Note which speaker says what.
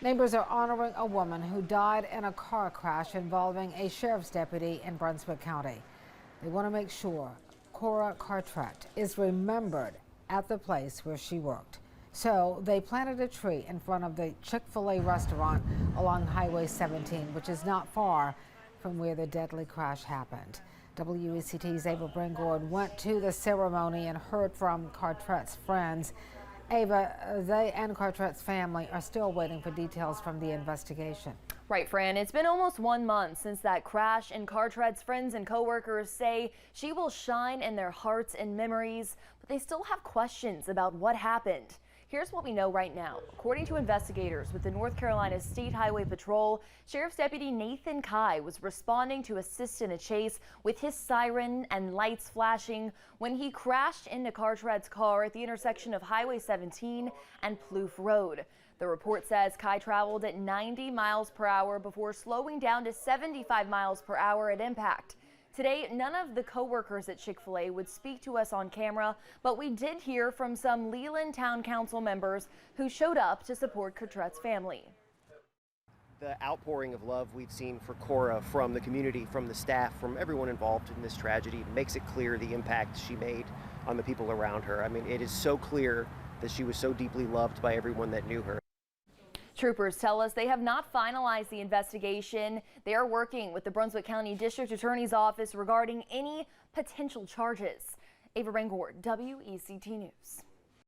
Speaker 1: Neighbors are honoring a woman who died in a car crash involving a sheriff's deputy in Brunswick County. They want to make sure Cora Cartrette is remembered at the place where she worked. So they planted a tree in front of the Chick-fil-A restaurant along Highway 17, which is not far from where the deadly crash happened. WECT's Ava Bringord went to the ceremony and heard from Cartrette's friends. Ava, they and Cartrette's family are still waiting for details from the investigation.
Speaker 2: Right, Fran. It's been almost 1 month since that crash, and Cartrette's friends and coworkers say she will shine in their hearts and memories, but they still have questions about what happened. Here's what we know right now. According to investigators with the North Carolina State Highway Patrol, Sheriff's Deputy Nathan Kai was responding to assist in a chase with his siren and lights flashing when he crashed into Cartrette's car at the intersection of Highway 17 and Plouffe Road. The report says Kai traveled at 90 miles per hour before slowing down to 75 miles per hour at impact. Today, none of the co-workers at Chick-fil-A would speak to us on camera, but we did hear from some Leland Town Council members who showed up to support Cartrette's family.
Speaker 3: The outpouring of love we've seen for Cora from the community, from the staff, from everyone involved in this tragedy makes it clear the impact she made on the people around her. I mean, it is so clear that she was so deeply loved by everyone that knew her.
Speaker 2: Troopers tell us they have not finalized the investigation. They are working with the Brunswick County District Attorney's Office regarding any potential charges. Ava Bringord, WECT News.